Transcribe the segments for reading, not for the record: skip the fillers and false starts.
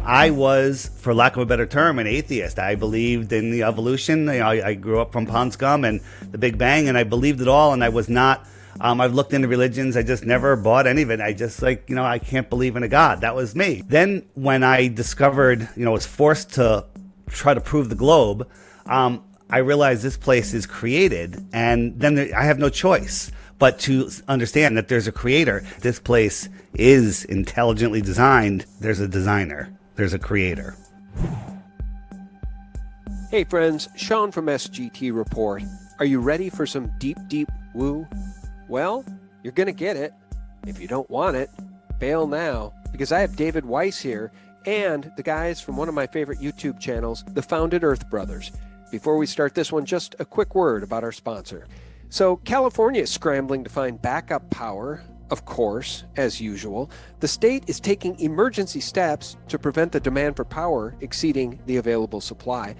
I was, for lack of a better term, an atheist. I believed in the evolution. I grew up from Pond Scum and the Big Bang, and I believed it all. And I was not. I've looked into religions. I just never bought any of it. I just I can't believe in a God. That was me. Then when I discovered, was forced to try to prove the globe, I realized this place is created, and then I have no choice but to understand that there's a creator. This place is intelligently designed. There's a designer. There's a creator. Hey friends, Sean from SGT Report. Are you ready for some deep, deep woo? Well, you're going to get it. If you don't want it, bail now, because I have David Weiss here and the guys from one of my favorite YouTube channels, the Founded Earth Brothers. Before we start this one, just a quick word about our sponsor. So California is scrambling to find backup power. Of course, as usual, the state is taking emergency steps to prevent the demand for power exceeding the available supply.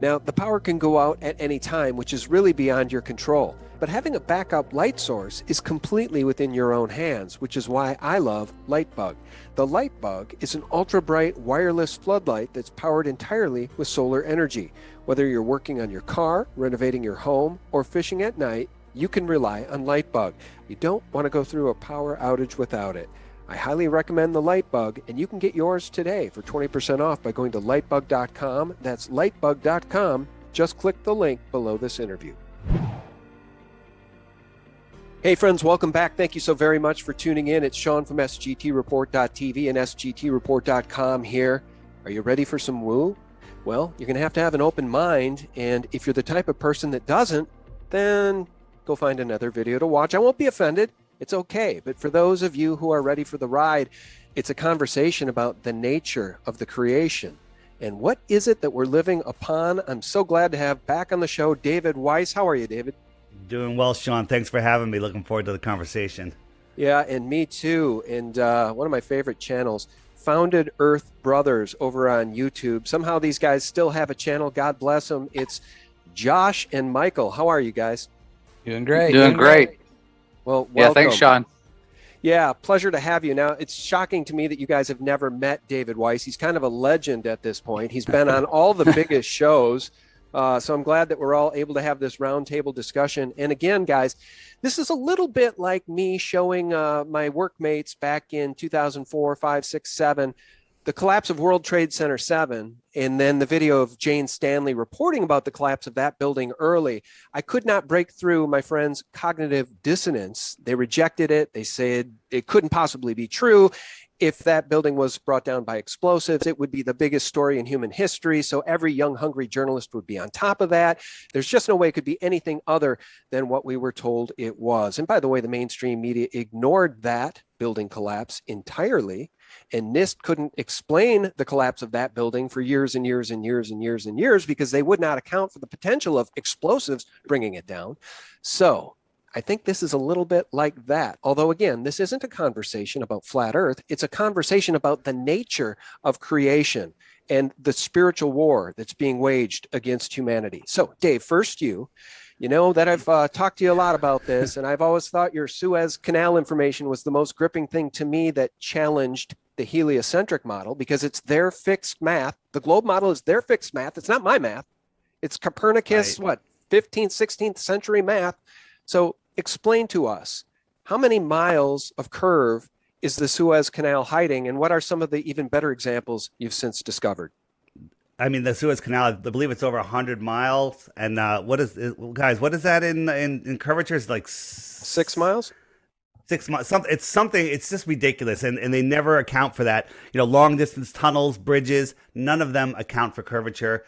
Now, the power can go out at any time, which is really beyond your control. But having a backup light source is completely within your own hands, which is why I love Lightbug. The Lightbug is an ultra-bright wireless floodlight that's powered entirely with solar energy. Whether you're working on your car, renovating your home, or fishing at night, you can rely on Lightbug. You don't want to go through a power outage without it. I highly recommend the Lightbug, and you can get yours today for 20% off by going to lightbug.com. That's lightbug.com. Just click the link below this interview. Hey friends, welcome back. Thank you so very much for tuning in. It's Sean from SGTReport.tv and SGTReport.com here. Are you ready for some woo? Well, you're going to have an open mind, and if you're the type of person that doesn't, then go find another video to watch. I won't be offended. It's okay. But for those of you who are ready for the ride, it's a conversation about the nature of the creation. And what is it that we're living upon? I'm so glad to have back on the show David Weiss. How are you, David? Doing well, Sean. Thanks for having me. Looking forward to the conversation. Yeah, and me too. And one of my favorite channels, Founded Earth Brothers over on YouTube. Somehow these guys still have a channel. God bless them. It's Josh and Michael. How are you guys? Doing great. Doing great. Well, welcome. Yeah, thanks, Sean. Yeah, pleasure to have you. Now, it's shocking to me that you guys have never met David Weiss. He's kind of a legend at this point. He's been on all the biggest shows. So I'm glad that we're all able to have this roundtable discussion. And again, guys, this is a little bit like me showing my workmates back in 2004, 5, 6, 7, the collapse of World Trade Center 7, and then the video of Jane Stanley reporting about the collapse of that building early. I could not break through my friend's cognitive dissonance. They rejected it. They said it couldn't possibly be true. If that building was brought down by explosives, it would be the biggest story in human history. So every young, hungry journalist would be on top of that. There's just no way it could be anything other than what we were told it was. And by the way, the mainstream media ignored that building collapse entirely. And NIST couldn't explain the collapse of that building for years and years and years and years and years because they would not account for the potential of explosives bringing it down. So I think this is a little bit like that. Although, again, this isn't a conversation about flat Earth. It's a conversation about the nature of creation and the spiritual war that's being waged against humanity. So, Dave, first you know that I've talked to you a lot about this, and I've always thought your Suez Canal information was the most gripping thing to me that challenged the heliocentric model because it's their fixed math. The globe model is their fixed math. It's not my math. It's Copernicus, Right. 15th, 16th century math. So explain to us, how many miles of curve is the Suez Canal hiding, and what are some of the even better examples you've since discovered? I mean, the Suez Canal, I believe it's over 100 miles. And what is that in curvature? It's like 6 miles? 6 months. It's just ridiculous. And they never account for that. Long distance tunnels, bridges, none of them account for curvature.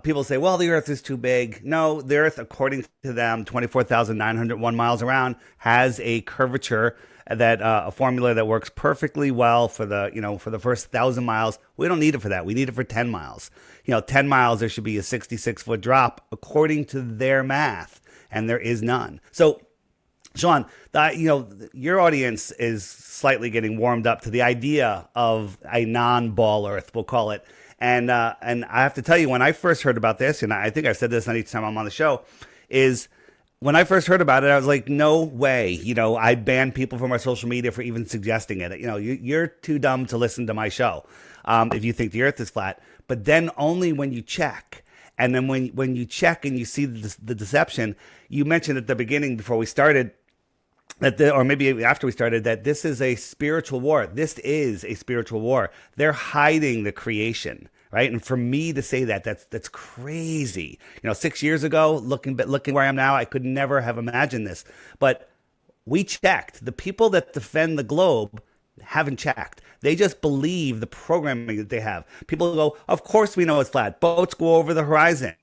People say, well, the Earth is too big. No, the Earth, according to them, 24,901 miles around, has a curvature that a formula that works perfectly well for the first 1,000 miles. We don't need it for that. We need it for 10 miles. 10 miles, there should be a 66-foot drop according to their math, and there is none. So, Sean, your audience is slightly getting warmed up to the idea of a non-ball Earth, we'll call it. And I have to tell you, when I first heard about this, and I think I've said this on each time I'm on the show, is when I first heard about it, I was like, no way. I banned people from our social media for even suggesting it. You're too dumb to listen to my show if you think the earth is flat. But then only when you check. And then when you check and you see the deception, you mentioned at the beginning before we started or maybe after we started, that this is a spiritual war. This is a spiritual war. They're hiding the creation, right? And for me to say that's crazy. 6 years ago, looking where I am now, I could never have imagined this. But we checked. The people that defend the globe haven't checked. They just believe the programming that they have. People go, of course we know it's flat. Boats go over the horizon.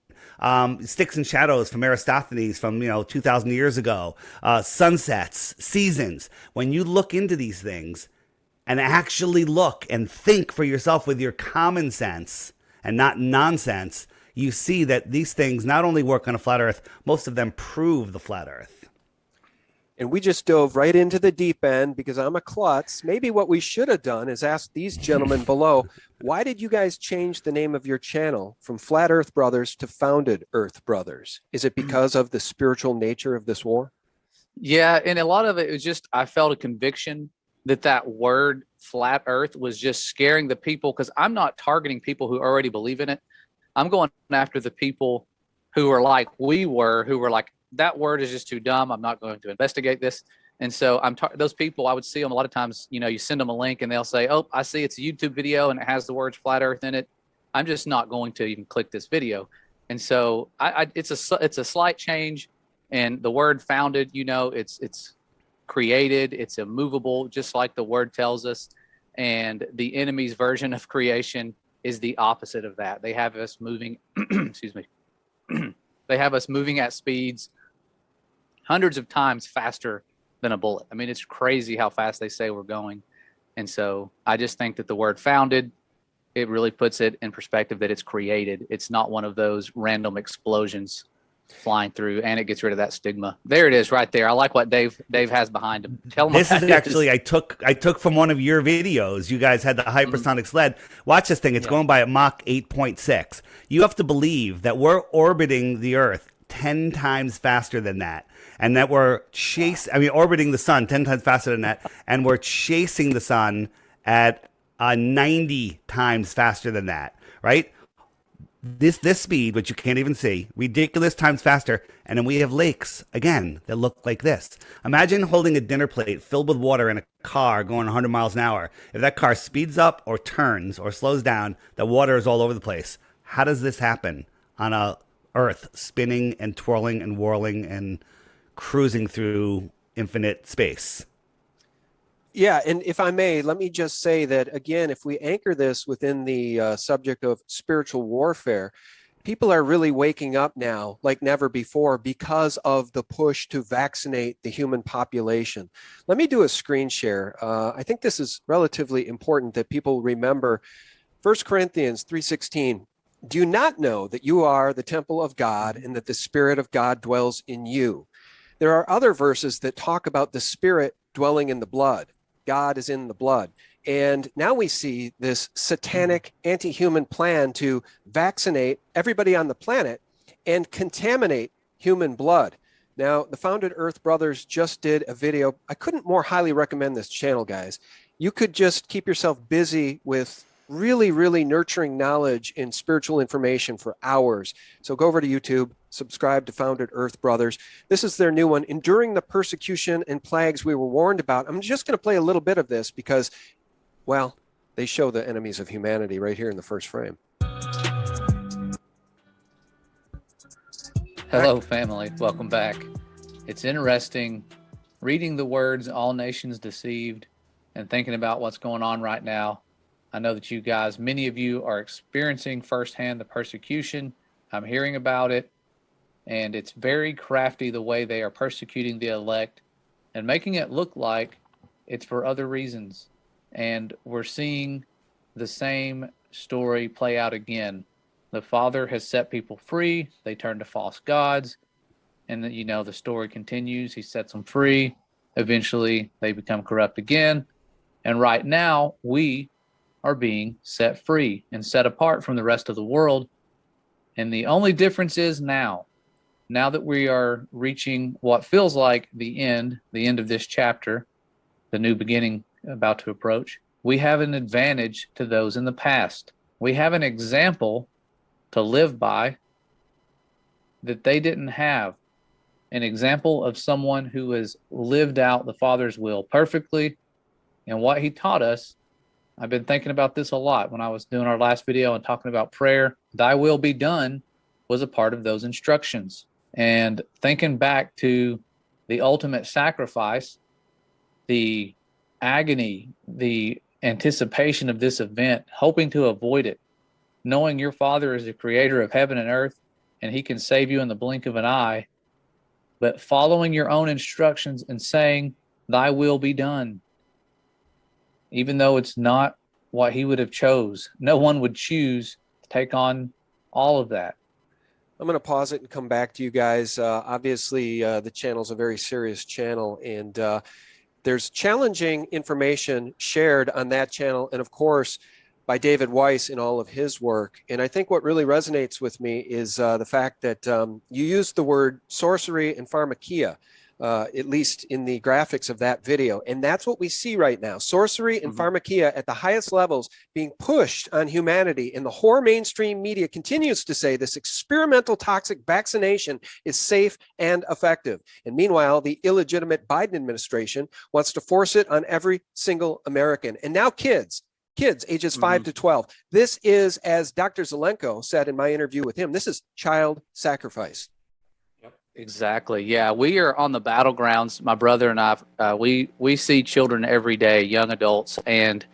Sticks and shadows from Aristophanes from 2,000 years ago, sunsets, seasons. When you look into these things and actually look and think for yourself with your common sense and not nonsense, you see that these things not only work on a flat earth, most of them prove the flat earth. And we just dove right into the deep end because I'm a klutz. Maybe what we should have done is ask these gentlemen below, why did you guys change the name of your channel from Flat Earth Brothers to Founded Earth Brothers? Is it because of the spiritual nature of this war? Yeah, and a lot of it was just I felt a conviction that word flat earth was just scaring the people, because I'm not targeting people who already believe in it. I'm going after the people who are like we were, who were like, that word is just too dumb. I'm not going to investigate this. And so those people, I would see them a lot of times, you send them a link and they'll say, oh, I see it's a YouTube video and it has the words flat earth in it. I'm just not going to even click this video. And so it's a slight change. And the word founded, it's created, it's immovable, just like the word tells us. And the enemy's version of creation is the opposite of that. They have us moving, excuse me. They have us moving at speeds hundreds of times faster than a bullet. I mean, it's crazy how fast they say we're going. And so I just think that the word founded, it really puts it in perspective that it's created. It's not one of those random explosions flying through, and it gets rid of that stigma. There it is right there. I like what Dave has behind him. Tell him this is actually I took from one of your videos. You guys had the hypersonic sled. Watch this thing. It's going by at Mach 8.6. You have to believe that we're orbiting the Earth 10 times faster than that, and that we're orbiting the sun 10 times faster than that, and we're chasing the sun at 90 times faster than that, right? This speed, which you can't even see, ridiculous times faster, and then we have lakes, again, that look like this. Imagine holding a dinner plate filled with water in a car going 100 miles an hour. If that car speeds up or turns or slows down, the water is all over the place. How does this happen on a Earth spinning and twirling and whirling and cruising through infinite space? Yeah, and if I may, let me just say that, again, if we anchor this within the subject of spiritual warfare, people are really waking up now like never before because of the push to vaccinate the human population. Let me do a screen share. I think this is relatively important that people remember 1 Corinthians 3:16. Do you not know that you are the temple of God and that the Spirit of God dwells in you? There are other verses that talk about the Spirit dwelling in the blood. God is in the blood. And now we see this satanic anti-human plan to vaccinate everybody on the planet and contaminate human blood. Now, the Founded Earth Brothers just did a video. I couldn't more highly recommend this channel, guys. You could just keep yourself busy with really, really nurturing knowledge and spiritual information for hours. So go over to YouTube, subscribe to Founded Earth Brothers. This is their new one, Enduring the Persecution and Plagues We Were Warned About. I'm just going to play a little bit of this because, well, they show the enemies of humanity right here in the first frame. Hello, family. Welcome back. It's interesting reading the words "all nations deceived" and thinking about what's going on right now. I know that you guys, many of you, are experiencing firsthand the persecution. I'm hearing about it, and it's very crafty the way they are persecuting the elect and making it look like it's for other reasons. And we're seeing the same story play out again. The Father has set people free. They turn to false gods, and the story continues. He sets them free. Eventually, they become corrupt again. And right now, we are being set free and set apart from the rest of the world. And the only difference is now now that we are reaching what feels like the end of this chapter, the new beginning about to approach, we have an advantage to those in the past. We have an example to live by that they didn't have. An example of someone who has lived out the Father's will perfectly and what he taught us. I've been thinking about this a lot when I was doing our last video and talking about prayer. Thy will be done was a part of those instructions. And thinking back to the ultimate sacrifice, the agony, the anticipation of this event, hoping to avoid it, knowing your Father is the creator of heaven and earth and he can save you in the blink of an eye, but following your own instructions and saying, thy will be done, even though it's not what he would have chose. No one would choose to take on all of that. I'm going to pause it and come back to you guys. Obviously, the channel is a very serious channel, and there's challenging information shared on that channel, and of course, by David Weiss in all of his work. And I think what really resonates with me is the fact that you used the word sorcery and pharmakia, at least in the graphics of that video. And that's what we see right now. Sorcery and pharmakia at the highest levels being pushed on humanity. And the whore mainstream media continues to say this experimental toxic vaccination is safe and effective. And meanwhile, the illegitimate Biden administration wants to force it on every single American. And now kids ages 5 to 12. This is, as Dr. Zelenko said in my interview with him, this is child sacrifice. Yep. Exactly. Yeah, we are on the battlegrounds. My brother and I, we see children every day, young adults, and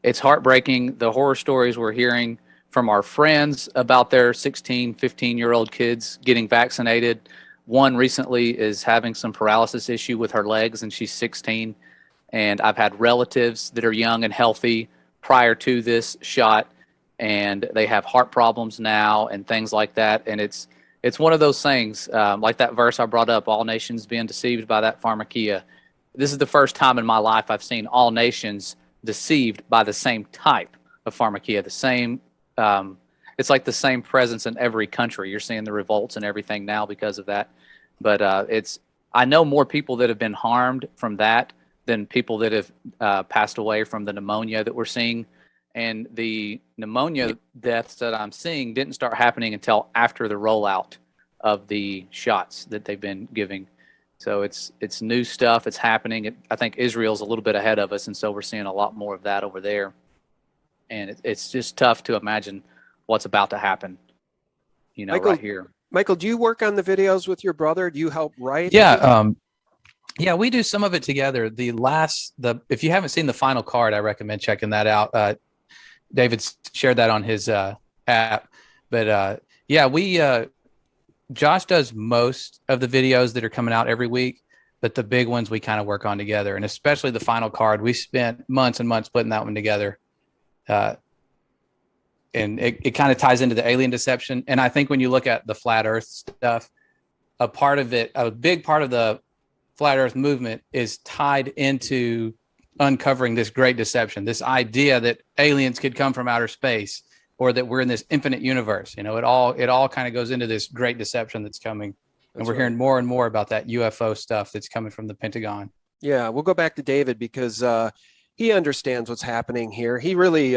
it's heartbreaking. The horror stories we're hearing from our friends about their 16, 15-year-old kids getting vaccinated. One recently is having some paralysis issue with her legs, and she's 16. And I've had relatives that are young and healthy prior to this shot, and they have heart problems now and things like that. And it's one of those things, like that verse I brought up, all nations being deceived by that pharmakia. This is the first time in my life I've seen all nations deceived by the same type of pharmakia, the same, it's like the same presence in every country. You're seeing the revolts and everything now because of that. But I know more people that have been harmed from that than people that have passed away from the pneumonia that we're seeing. And the pneumonia deaths that I'm seeing didn't start happening until after the rollout of the shots that they've been giving. So it's new stuff. It's happening. I think Israel's a little bit ahead of us, and so we're seeing a lot more of that over there. And it's just tough to imagine what's about to happen, Michael, right here. Michael, do you work on the videos with your brother? Do you help write? Yeah. Yeah, we do some of it together. If you haven't seen the final card, I recommend checking that out. David shared that on his app. But Josh does most of the videos that are coming out every week, but the big ones we kind of work on together. And especially the final card, we spent months and months putting that one together. And it kind of ties into the alien deception. And I think when you look at the flat earth stuff, a big part of the flat earth movement is tied into uncovering this great deception, this idea that aliens could come from outer space or that we're in this infinite universe. It all kind of goes into this great deception that's coming. And we're hearing more and more about that UFO stuff that's coming from the Pentagon. Yeah, we'll go back to David because he understands what's happening here. He really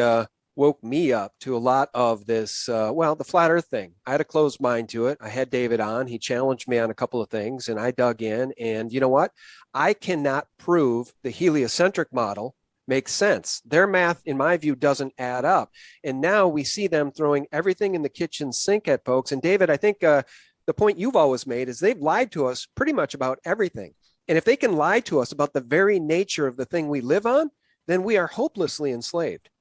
woke me up to a lot of this, the flat earth thing. I had a closed mind to it. I had David on. He challenged me on a couple of things, and I dug in. And you know what? I cannot prove the heliocentric model makes sense. Their math, in my view, doesn't add up. And now we see them throwing everything in the kitchen sink at folks. And David, I think the point you've always made is they've lied to us pretty much about everything. And if they can lie to us about the very nature of the thing we live on, then we are hopelessly enslaved.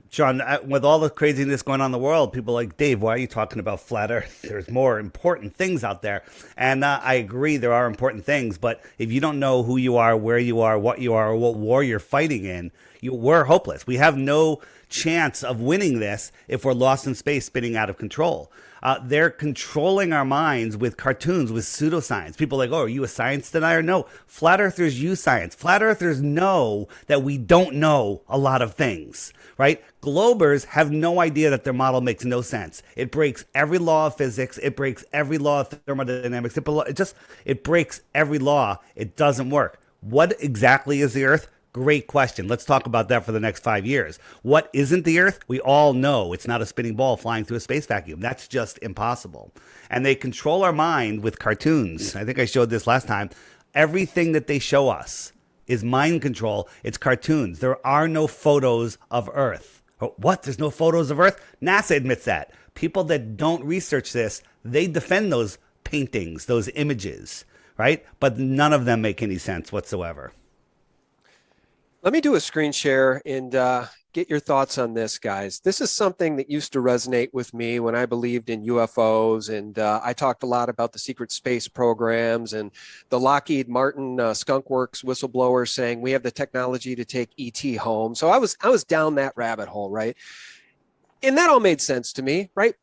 John, with all the craziness going on in the world, people are like, Dave, why are you talking about flat earth? There's more important things out there. And I agree, there are important things. But if you don't know who you are, where you are, what you are, or what war you're fighting in, we're hopeless. We have no chance of winning this if we're lost in space spinning out of control. They're controlling our minds with cartoons, with pseudoscience. People are like, oh, are you a science denier? No, flat earthers use science. Flat earthers know that we don't know a lot of things, right? Globers have no idea that their model makes no sense. It breaks every law of physics. It breaks every law of thermodynamics. It breaks every law. It doesn't work. What exactly is the Earth? Great question. Let's talk about that for the next 5 years. What isn't the Earth? We all know it's not a spinning ball flying through a space vacuum. That's just impossible. And they control our mind with cartoons. I think I showed this last time. Everything that they show us is mind control. It's cartoons. There are no photos of Earth. Oh, what? There's no photos of Earth? NASA admits that. People that don't research this, they defend those paintings, those images, right? But none of them make any sense whatsoever. Let me do a screen share and get your thoughts on this, guys. This is something that used to resonate with me when I believed in UFOs, and I talked a lot about the secret space programs and the Lockheed Martin Skunk Works whistleblower saying we have the technology to take ET home. So I was down that rabbit hole, right? And that all made sense to me, right?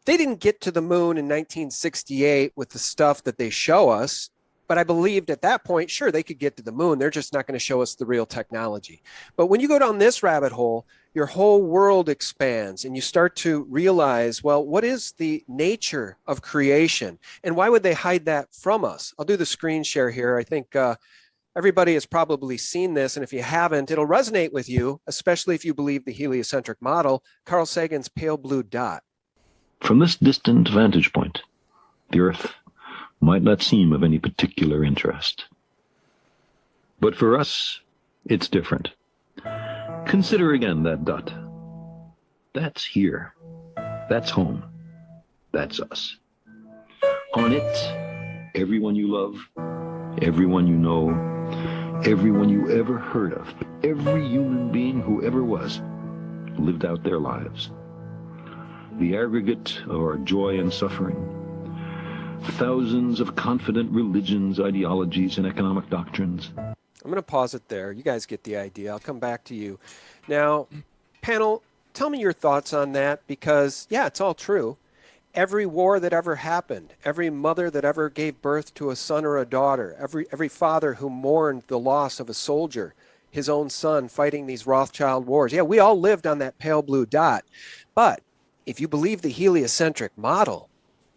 They didn't get to the moon in 1968 with the stuff that they show us. But I believed at that point, sure, they could get to the moon. They're just not going to show us the real technology. But when you go down this rabbit hole, your whole world expands and you start to realize, well, what is the nature of creation? And why would they hide that from us? I'll do the screen share here. I think everybody has probably seen this. And if you haven't, it'll resonate with you, especially if you believe the heliocentric model, Carl Sagan's pale blue dot. From this distant vantage point, the Earth might not seem of any particular interest. But for us, it's different. Consider again that dot. That's here. That's home. That's us. On it, everyone you love, everyone you know, everyone you ever heard of, every human being who ever was, lived out their lives. The aggregate of our joy and suffering, thousands of confident religions, ideologies, and economic doctrines. I'm going to pause it there. You guys get the idea. I'll come back to you. Now, panel, tell me your thoughts on that, because, yeah, it's all true. Every war that ever happened, every mother that ever gave birth to a son or a daughter, every father who mourned the loss of a soldier, his own son fighting these Rothschild wars. Yeah, we all lived on that pale blue dot. But if you believe the heliocentric model,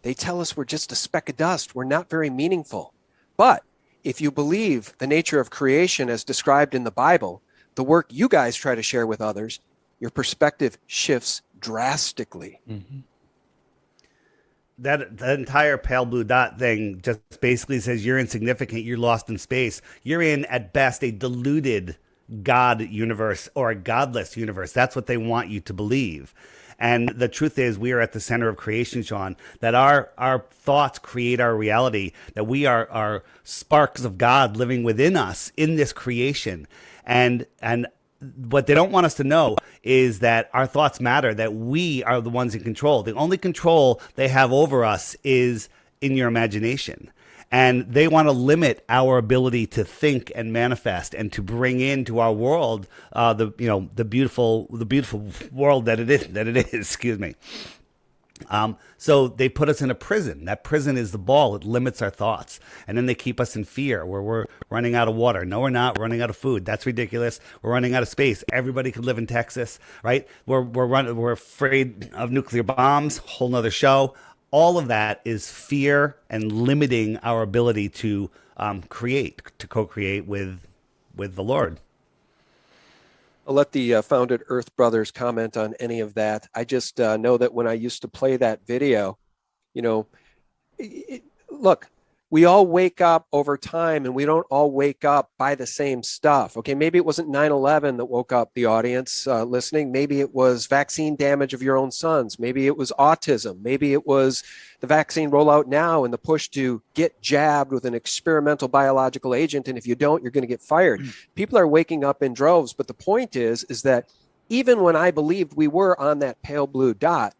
they tell us we're just a speck of dust. We're not very meaningful. But if you believe the nature of creation as described in the Bible, the work you guys try to share with others, your perspective shifts drastically. Mm-hmm. That entire pale blue dot thing just basically says you're insignificant, you're lost in space. You're in, at best, a diluted God universe or a godless universe. That's what they want you to believe. And the truth is, we are at the center of creation, Sean, that our thoughts create our reality, that we are sparks of God living within us in this creation. And what they don't want us to know is that our thoughts matter, that we are the ones in control. The only control they have over us is in your imagination. And they want to limit our ability to think and manifest and to bring into our world the beautiful world that it is. Excuse me. So they put us in a prison. That prison is the ball. It limits our thoughts. And then they keep us in fear where we're running out of water. No, we're not. We're running out of food. That's ridiculous. We're running out of space. Everybody could live in Texas, right? We're afraid of nuclear bombs. Whole nother show. All of that is fear and limiting our ability to co-create with the Lord. I'll let the Founded Earth Brothers comment on any of that. I just know that when I used to play that video, look, we all wake up over time and we don't all wake up by the same stuff. Okay, maybe it wasn't 9/11 that woke up the audience listening. Maybe it was vaccine damage of your own sons. Maybe it was autism. Maybe it was the vaccine rollout now and the push to get jabbed with an experimental biological agent. And if you don't, you're going to get fired. People are waking up in droves. But the point is that even when I believed we were on that pale blue dot,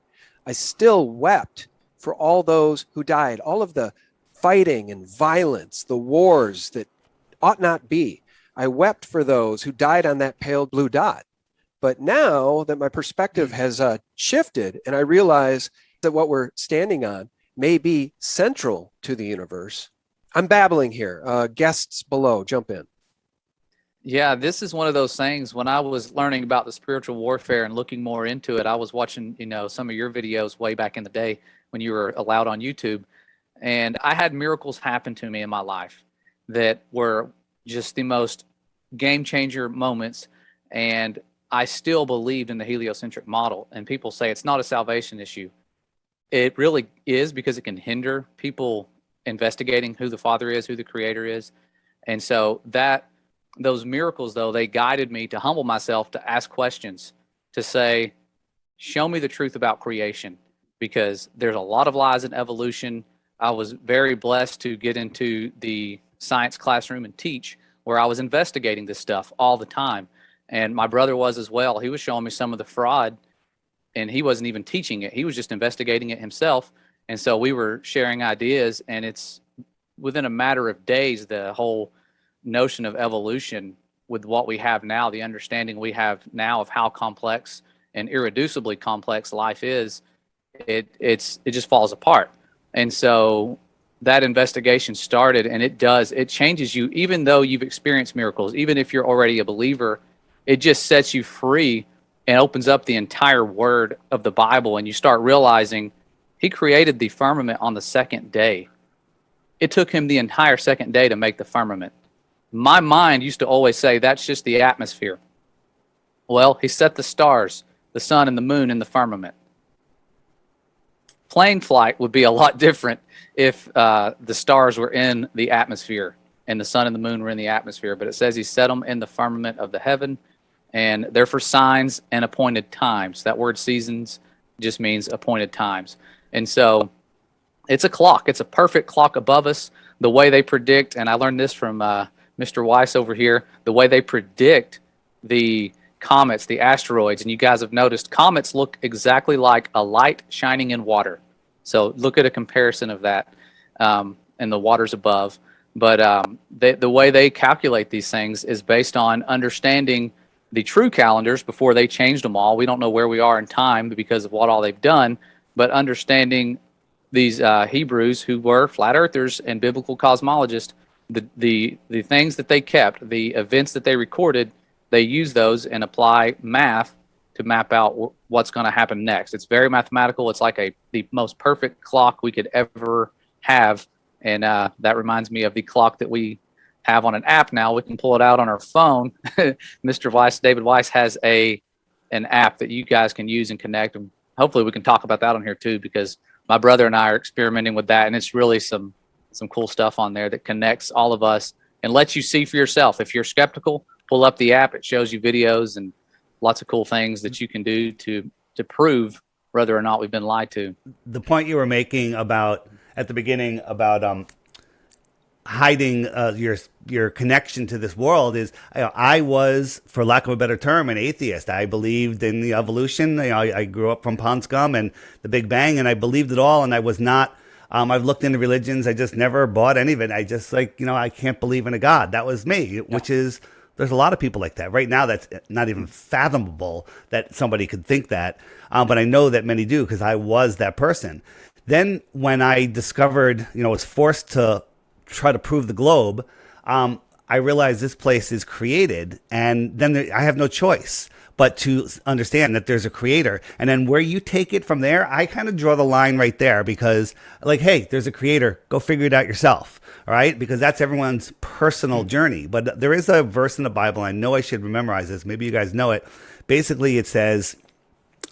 I still wept for all those who died, all of the fighting and violence, the wars that ought not be. I wept for those who died on that pale blue dot. But now that my perspective has shifted and I realize that what we're standing on may be central to the universe. I'm babbling here. Guests below, jump in. Yeah, this is one of those things. When I was learning about the spiritual warfare and looking more into it, I was watching, some of your videos way back in the day when you were allowed on YouTube. And I had miracles happen to me in my life that were just the most game changer moments. And I still believed in the heliocentric model. And people say it's not a salvation issue. It really is, because it can hinder people investigating who the Father is, who the Creator is. And so those miracles, though, they guided me to humble myself, to ask questions, to say, show me the truth about creation, because there's a lot of lies in evolution. I was very blessed to get into the science classroom and teach, where I was investigating this stuff all the time. And my brother was as well. He was showing me some of the fraud, and he wasn't even teaching it. He was just investigating it himself. And so we were sharing ideas, and it's within a matter of days, the whole notion of evolution with what we have now, the understanding we have now of how complex and irreducibly complex life is, it just falls apart. And so that investigation started, and it changes you. Even though you've experienced miracles, even if you're already a believer, it just sets you free and opens up the entire word of the Bible. And you start realizing he created the firmament on the second day. It took him the entire second day to make the firmament. My mind used to always say that's just the atmosphere. Well, he set the stars, the sun and the moon in the firmament. Plane flight would be a lot different if the stars were in the atmosphere and the sun and the moon were in the atmosphere. But it says he set them in the firmament of the heaven, and they're for signs and appointed times. That word seasons just means appointed times. And so it's a clock. It's a perfect clock above us. The way they predict, and I learned this from Mr. Weiss over here, the way they predict the comets, the asteroids, and you guys have noticed comets look exactly like a light shining in water. So look at a comparison of that and the waters above. But the way they calculate these things is based on understanding the true calendars before they changed them all. We don't know where we are in time because of what all they've done, but understanding these Hebrews who were flat earthers and biblical cosmologists, the things that they kept, the events that they recorded, they use those and apply math to map out what's going to happen next. It's very mathematical. It's like the most perfect clock we could ever have. And that reminds me of the clock that we have on an app now. We can pull it out on our phone. Mr. Weiss, David Weiss, has an app that you guys can use and connect. And hopefully we can talk about that on here too, because my brother and I are experimenting with that. And it's really some cool stuff on there that connects all of us and lets you see for yourself. If you're skeptical, pull up the app. It shows you videos and lots of cool things that you can do to prove whether or not we've been lied to. The point you were making at the beginning about hiding your connection to this world is, I was, for lack of a better term, an atheist. I believed in the evolution. I grew up from Pond Scum and the Big Bang, and I believed it all. And I was not. I've looked into religions. I just never bought any of it. I just I can't believe in a God. That was me, which is. There's a lot of people like that. Right now, that's not even fathomable that somebody could think that. But I know that many do, because I was that person. Then when I discovered, was forced to try to prove the globe, I realized this place is created. And then I have no choice but to understand that there's a creator. And then where you take it from there, I kind of draw the line right there, because hey, there's a creator. Go figure it out yourself. All right. Because that's everyone's personal journey. But there is a verse in the Bible. I know I should memorize this. Maybe you guys know it. Basically, it says,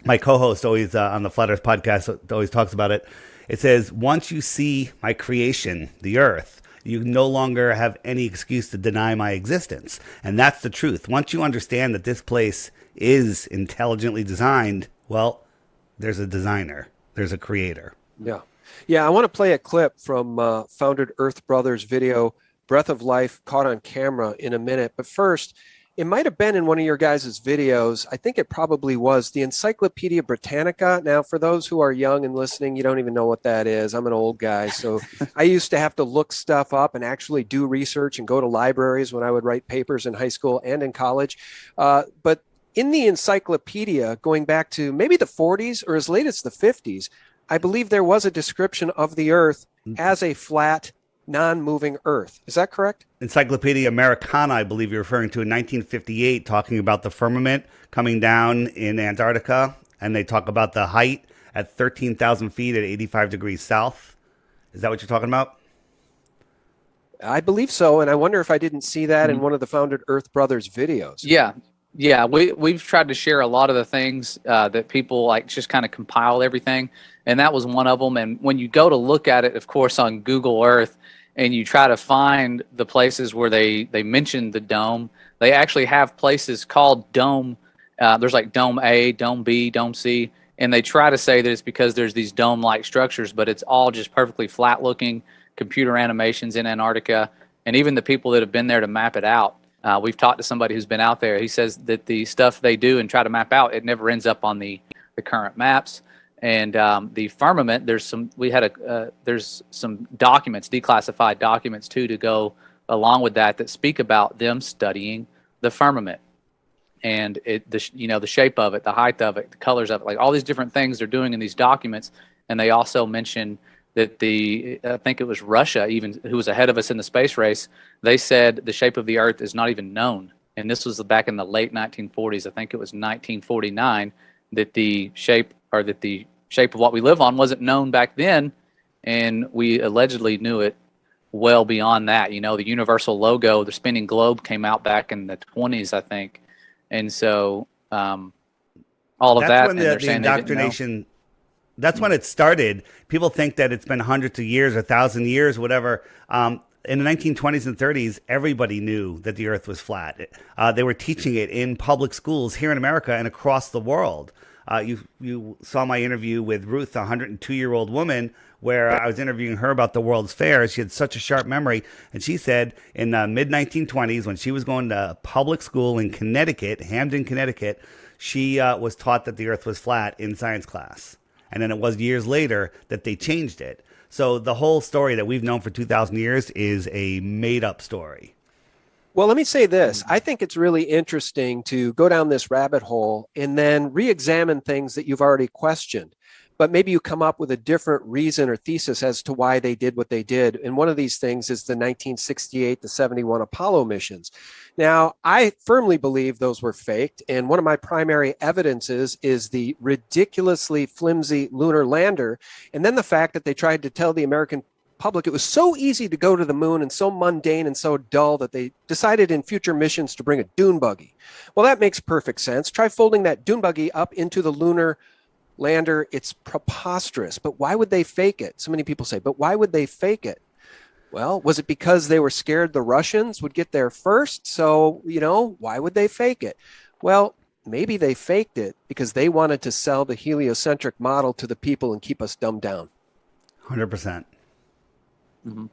my co-host always on the Flat Earth podcast always talks about it. It says, once you see my creation, the earth, you no longer have any excuse to deny my existence. And that's the truth. Once you understand that this place is intelligently designed, well, there's a designer, there's a creator. Yeah, I want to play a clip from Founded Earth Brothers video, Breath of Life, caught on camera, in a minute. But first, it might have been in one of your guys' videos. I think it probably was the Encyclopedia Britannica. Now, for those who are young and listening, you don't even know what that is. I'm an old guy, so I used to have to look stuff up and actually do research and go to libraries when I would write papers in high school and in college. But in the encyclopedia, going back to maybe the 40s or as late as the 50s, I believe there was a description of the Earth as a flat, non-moving Earth. Is that correct? Encyclopedia Americana, I believe you're referring to, in 1958, talking about the firmament coming down in Antarctica, and they talk about the height at 13,000 feet at 85 degrees south. Is that what you're talking about? I believe so, and I wonder if I didn't see that in one of the Founded Earth Brothers videos. Yeah, we've tried to share a lot of the things that people like, just kind of compile everything, and that was one of them. And when you go to look at it, of course, on Google Earth, and you try to find the places where they mention the dome, they actually have places called dome. There's like Dome A, Dome B, Dome C, and they try to say that it's because there's these dome-like structures, but it's all just perfectly flat-looking computer animations in Antarctica. And even the people that have been there to map it out, we've talked to somebody who's been out there. He says that the stuff they do and try to map out, it never ends up on the current maps. And the firmament, there's some documents, declassified documents too, to go along with that speak about them studying the firmament and the shape of it, the height of it, the colors of it, like all these different things they're doing in these documents. And they also mention that I think it was Russia even, who was ahead of us in the space race, they said the shape of the Earth is not even known. And this was back in the late 1940s. I think it was 1949 that the shape of what we live on wasn't known back then. And we allegedly knew it well beyond that. You know, the universal logo, the spinning globe, came out back in the 20s, I think. And so all of That's that. when the indoctrination, that's when it started. People think that it's been hundreds of years, 1,000 years, whatever. In the 1920s and 30s, everybody knew that the Earth was flat. They were teaching it in public schools here in America and across the world. You saw my interview with Ruth, a 102-year-old woman, where I was interviewing her about the World's Fair. She had such a sharp memory. And she said in the mid-1920s, when she was going to public school in Connecticut, Hamden, Connecticut, she was taught that the Earth was flat in science class. And then it was years later that they changed it. So the whole story that we've known for 2,000 years is a made-up story. Well, let me say this. I think it's really interesting to go down this rabbit hole and then re-examine things that you've already questioned. But maybe you come up with a different reason or thesis as to why they did what they did. And one of these things is the 1968 to 71 Apollo missions. Now, I firmly believe those were faked. And one of my primary evidences is the ridiculously flimsy lunar lander. And then the fact that they tried to tell the American public it was so easy to go to the moon and so mundane and so dull that they decided in future missions to bring a dune buggy. Well, that makes perfect sense. Try folding that dune buggy up into the lunar lander. It's preposterous. But why would they fake it? So many people say, but why would they fake it? Well, was it because they were scared the Russians would get there first? So, why would they fake it? Well, maybe they faked it because they wanted to sell the heliocentric model to the people and keep us dumbed down. 100%. Mm-hmm.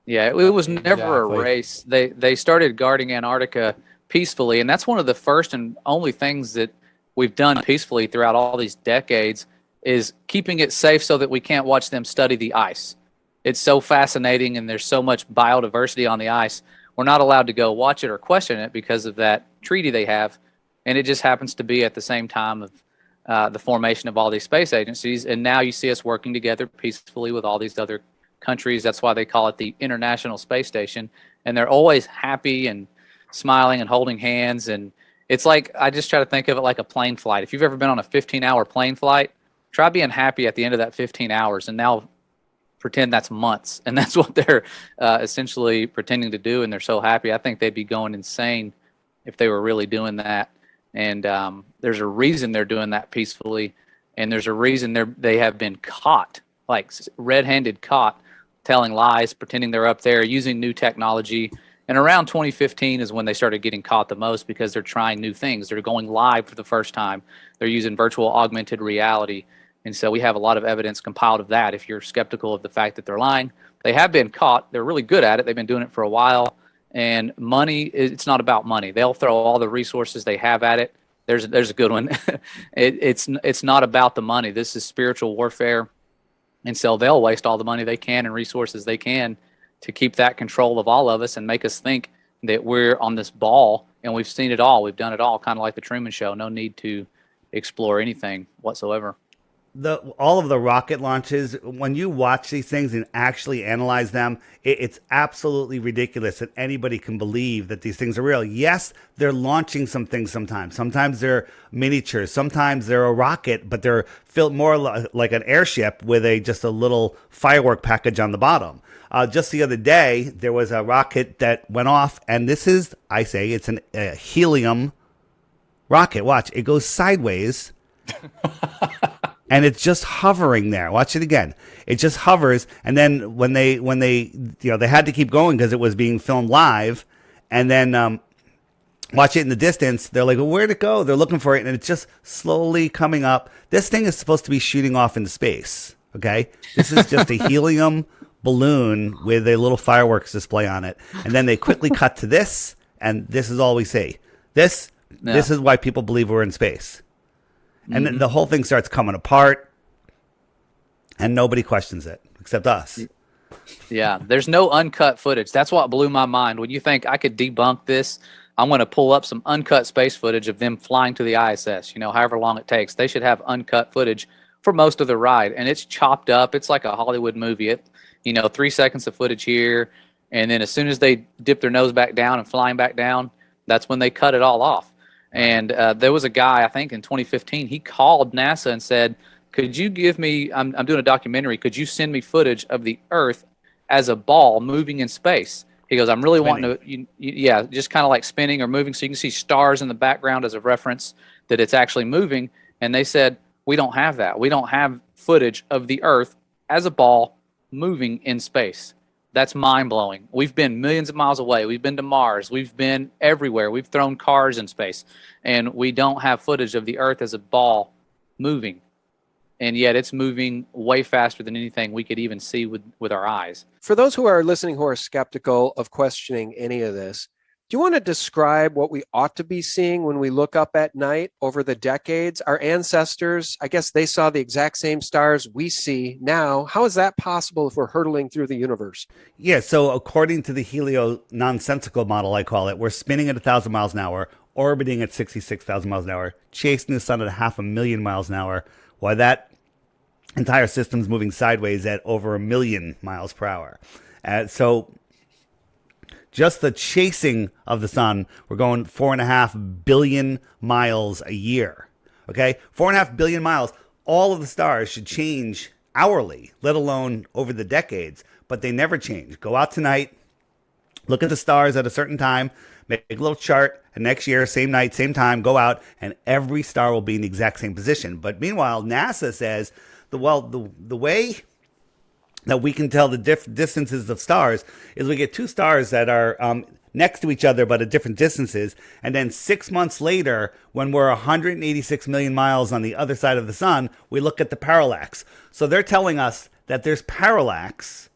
Yeah, it was never a race. They started guarding Antarctica peacefully, and that's one of the first and only things that we've done peacefully throughout all these decades is keeping it safe so that we can't watch them study the ice. It's so fascinating, and there's so much biodiversity on the ice. We're not allowed to go watch it or question it because of that treaty they have, and it just happens to be at the same time of the formation of all these space agencies. And now you see us working together peacefully with all these other countries. That's why they call it the International Space Station, and they're always happy and smiling and holding hands. And it's like, I just try to think of it like a plane flight. If you've ever been on a 15-hour plane flight, try being happy at the end of that 15 hours, and now pretend that's months. And that's what they're essentially pretending to do, and they're so happy. I think they'd be going insane if they were really doing that. And there's a reason they're doing that peacefully, and there's a reason they have been caught, like red-handed caught, telling lies, pretending they're up there, using new technology. And around 2015 is when they started getting caught the most because they're trying new things. They're going live for the first time. They're using virtual augmented reality. And so we have a lot of evidence compiled of that. If you're skeptical of the fact that they're lying, they have been caught. They're really good at it. They've been doing it for a while. And money, it's not about money. They'll throw all the resources they have at it. There's a good one. It's not about the money. This is spiritual warfare. And so they'll waste all the money they can and resources they can to keep that control of all of us and make us think that we're on this ball and we've seen it all. We've done it all, kind of like the Truman Show. No need to explore anything whatsoever. All of the rocket launches, when you watch these things and actually analyze them, it's absolutely ridiculous that anybody can believe that these things are real. Yes, they're launching some things sometimes. Sometimes they're miniatures. Sometimes they're a rocket, but they're built more like an airship with just a little firework package on the bottom. Just the other day, there was a rocket that went off, and this is, I say, it's a helium rocket. Watch, it goes sideways. And it's just hovering there. Watch it again. It just hovers, and then when they they had to keep going because it was being filmed live, and then watch it in the distance. They're like, well, where'd it go? They're looking for it, and it's just slowly coming up. This thing is supposed to be shooting off into space. Okay, this is just a helium balloon with a little fireworks display on it, and then they quickly cut to this, and this is all we see. This is why people believe we're in space. And then the whole thing starts coming apart, and nobody questions it except us. Yeah, there's no uncut footage. That's what blew my mind. When you think I could debunk this, I'm going to pull up some uncut space footage of them flying to the ISS, however long it takes. They should have uncut footage for most of the ride, and it's chopped up. It's like a Hollywood movie. 3 seconds of footage here, and then as soon as they dip their nose back down and flying back down, that's when they cut it all off. And there was a guy, I think in 2015, he called NASA and said, could you give me, I'm doing a documentary, could you send me footage of the Earth as a ball moving in space? He goes, I'm really wanting to, just kind of like spinning or moving, so you can see stars in the background as a reference that it's actually moving. And they said, we don't have that. We don't have footage of the Earth as a ball moving in space. That's mind-blowing. We've been millions of miles away. We've been to Mars. We've been everywhere. We've thrown cars in space. And we don't have footage of the Earth as a ball moving. And yet it's moving way faster than anything we could even see with our eyes. For those who are listening who are skeptical of questioning any of this, do you want to describe what we ought to be seeing when we look up at night over the decades? Our ancestors, I guess they saw the exact same stars we see now. How is that possible if we're hurtling through the universe? Yeah, so according to the helio-nonsensical model, I call it, we're spinning at 1,000 miles an hour, orbiting at 66,000 miles an hour, chasing the sun at 500,000 miles an hour, while that entire system's moving sideways at over 1,000,000 miles per hour. So just the chasing of the sun, we're going 4.5 billion miles a year. Okay? 4.5 billion miles. All of the stars should change hourly, let alone over the decades, but they never change. Go out tonight, look at the stars at a certain time, make a little chart, and next year, same night, same time, go out, and every star will be in the exact same position. But meanwhile, NASA says, the way that we can tell the distances of stars is we get two stars that are next to each other but at different distances, and then 6 months later, when we're 186 million miles on the other side of the sun, we look at the parallax. So they're telling us that there's parallax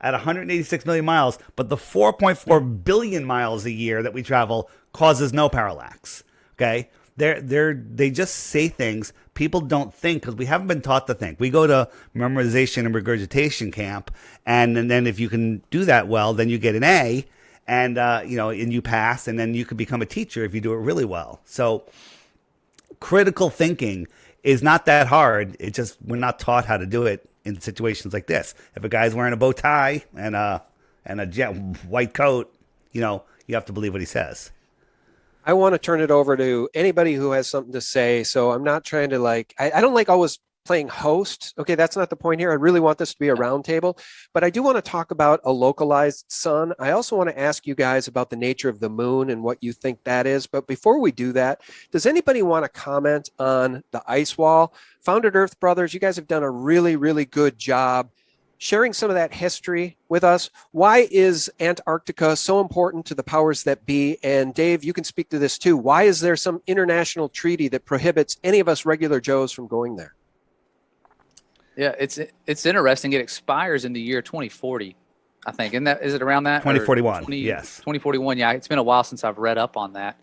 at 186 million miles, but the 4.4 billion miles a year that we travel causes no parallax. Okay? They just say things. People don't think because we haven't been taught to think. We go to memorization and regurgitation camp, and then if you can do that well, then you get an A, and and you pass, and then you can become a teacher if you do it really well. So critical thinking is not that hard. It just we're not taught how to do it in situations like this. If a guy's wearing a bow tie and a white coat, you have to believe what he says. I want to turn it over to anybody who has something to say. So I'm not trying to I don't like always playing host. Okay, that's not the point here. I really want this to be a roundtable, but I do want to talk about a localized sun. I also want to ask you guys about the nature of the moon and what you think that is. But before we do that, does anybody want to comment on the ice wall? Founded Earth Brothers, you guys have done a really, really good job sharing some of that history with us. Why is Antarctica so important to the powers that be? And Dave, you can speak to this too. Why is there some international treaty that prohibits any of us regular Joes from going there? Yeah, it's interesting. It expires in the year 2040, I think. Is it around that? 2041, yes. 2041, yeah. It's been a while since I've read up on that.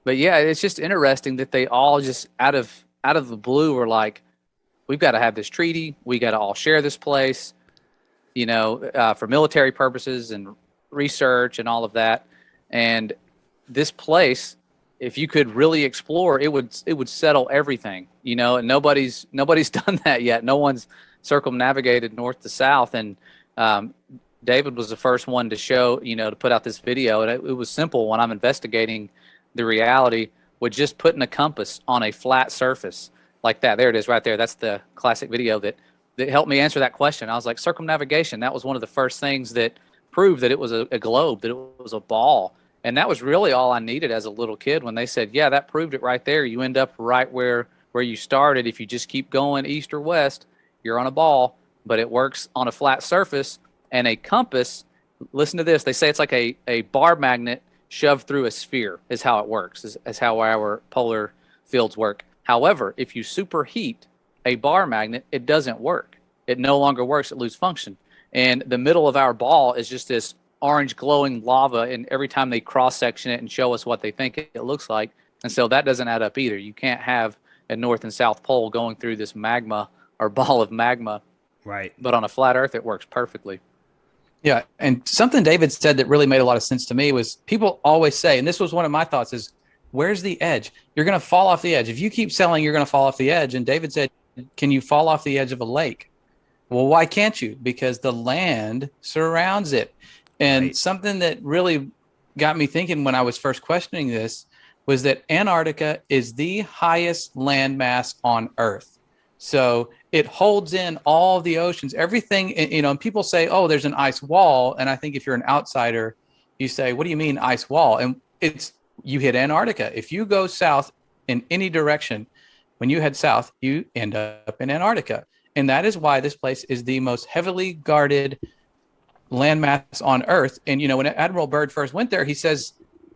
But yeah, it's just interesting that they all just out of the blue were like, we've got to have this treaty. We got to all share this place. For military purposes and research and all of that. And this place, if you could really explore, it would settle everything, you know, and nobody's done that yet. No one's circumnavigated north to south. And David was the first one to show, you know, to put out this video. And it was simple when I'm investigating the reality with just putting a compass on a flat surface like that. There it is right there. That's the classic video that helped me answer that question. I was like, circumnavigation, that was one of the first things that proved that it was a globe, that it was a ball. And that was really all I needed as a little kid when they said, yeah, that proved it right there. You end up right where you started. If you just keep going east or west, you're on a ball, but it works on a flat surface. And a compass, listen to this, they say it's like a bar magnet shoved through a sphere is how it works, is how our polar fields work. However, if you superheat a bar magnet, it doesn't work. It no longer works, it loses function. And the middle of our ball is just this orange glowing lava, and every time they cross-section it and show us what they think it looks like. And so that doesn't add up either. You can't have a north and south pole going through this magma or ball of magma. Right. But on a flat earth, it works perfectly. Yeah. And something David said that really made a lot of sense to me was people always say, and this was one of my thoughts, is where's the edge? You're going to fall off the edge. If you keep selling, you're going to fall off the edge. And David said, can you fall off the edge of a lake? Well, why can't you? Because the land surrounds it. And Right. something that really got me thinking when I was first questioning this was that Antarctica is the highest landmass on Earth. So it holds in all the oceans, everything, you know, and people say, oh, there's an ice wall. And I think if you're an outsider, you say, what do you mean ice wall? And you hit Antarctica. If you go south in any direction, when you head south, you end up in Antarctica. And that is why this place is the most heavily guarded landmass on Earth. And, you know, when Admiral Byrd first went there, he says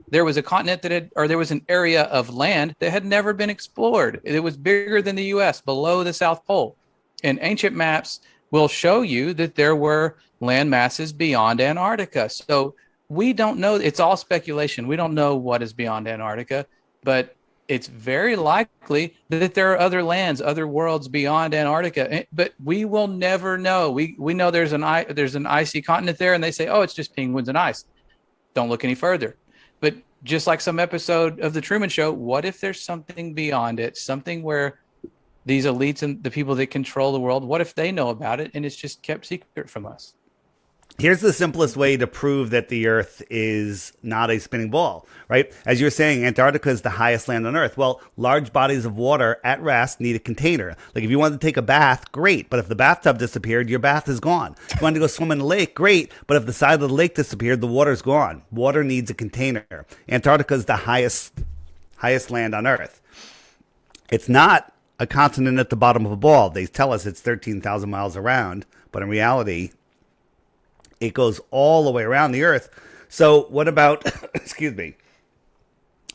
there was a continent there was an area of land that had never been explored. It was bigger than the US, below the South Pole. And ancient maps will show you that there were land masses beyond Antarctica. So we don't know. It's all speculation. We don't know what is beyond Antarctica, but it's very likely that there are other lands, other worlds beyond Antarctica, but we will never know. We know there's an icy continent there, and they say, oh, it's just penguins and ice. Don't look any further. But just like some episode of The Truman Show, what if there's something beyond it, something where these elites and the people that control the world, what if they know about it and it's just kept secret from us? Here's the simplest way to prove that the Earth is not a spinning ball, right? As you're saying, Antarctica is the highest land on Earth. Well, large bodies of water at rest need a container. Like if you wanted to take a bath, great. But if the bathtub disappeared, your bath is gone. If you wanted to go swim in a lake, great. But if the side of the lake disappeared, the water's gone. Water needs a container. Antarctica is the highest land on Earth. It's not a continent at the bottom of a ball. They tell us it's 13,000 miles around, but in reality, it goes all the way around the Earth. So what about, excuse me,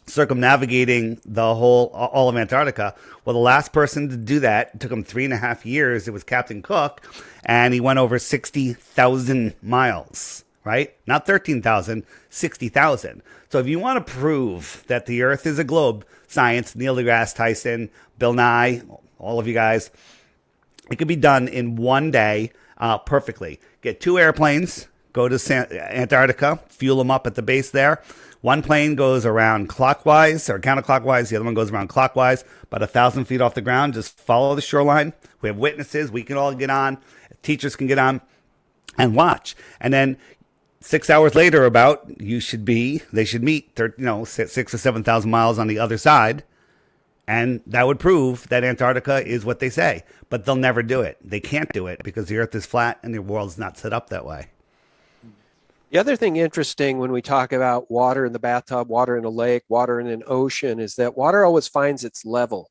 circumnavigating all of Antarctica? Well, the last person to do that, it took him 3.5 years. It was Captain Cook, and he went over 60,000 miles, right? Not 13,000, 60,000. So if you want to prove that the Earth is a globe, science, Neil deGrasse Tyson, Bill Nye, all of you guys, it could be done in one day perfectly. Get 2 airplanes, go to Antarctica, fuel them up at the base there. One plane goes around clockwise or counterclockwise. The other one goes around clockwise, about 1,000 feet off the ground. Just follow the shoreline. We have witnesses. We can all get on. Teachers can get on and watch. And then 6 hours later, they should meet, 6 or 7,000 miles on the other side. And that would prove that Antarctica is what they say. But they'll never do it. They can't do it because the Earth is flat and the world's not set up that way. The other thing interesting when we talk about water in the bathtub, water in a lake, water in an ocean, is that water always finds its level.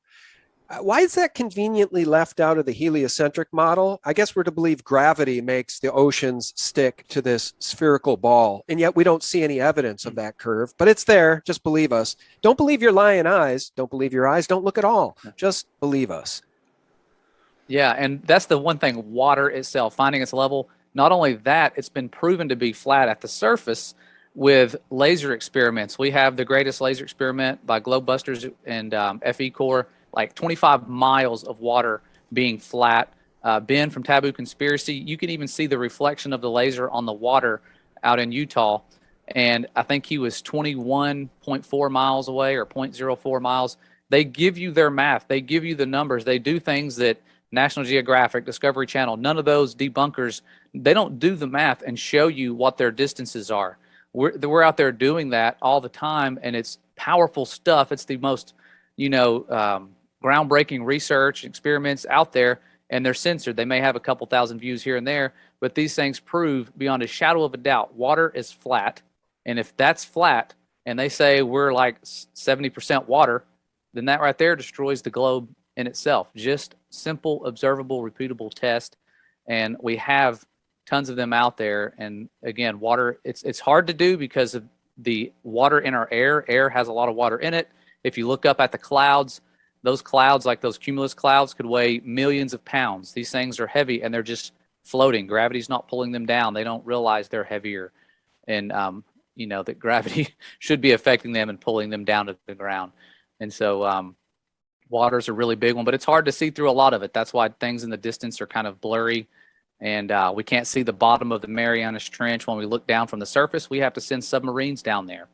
Why is that conveniently left out of the heliocentric model? I guess we're to believe gravity makes the oceans stick to this spherical ball, and yet we don't see any evidence of that curve, but it's there. Just believe us. Don't believe your lying eyes. Don't believe your eyes. Don't look at all. Just believe us. Yeah, and that's the one thing, water itself, finding its level. Not only that, it's been proven to be flat at the surface with laser experiments. We have the greatest laser experiment by Globebusters and FE Core, like 25 miles of water being flat. Ben from Taboo Conspiracy, you can even see the reflection of the laser on the water out in Utah. and I think he was 21.4 miles away or 0.04 miles. They give you their math. They give you the numbers. They do things that National Geographic, Discovery Channel, none of those debunkers, they don't do the math and show you what their distances are. We're out there doing that all the time, and it's powerful stuff. It's the most, groundbreaking research experiments out there, and they're censored. They may have a couple thousand views here and there, but these things prove beyond a shadow of a doubt water is flat. And if that's flat, and they say we're like 70% water, then that right there destroys the globe in itself. Just simple, observable, repeatable test. And we have tons of them out there. And again, water, it's hard to do because of the water in our air. Air has a lot of water in it. If you look up at the clouds, those clouds, like those cumulus clouds, could weigh millions of pounds. These things are heavy, and they're just floating. Gravity's not pulling them down. They don't realize they're heavier. And, that gravity should be affecting them and pulling them down to the ground. And so water's a really big one, but it's hard to see through a lot of it. That's why things in the distance are kind of blurry, and we can't see the bottom of the Marianas Trench. When we look down from the surface, we have to send submarines down there.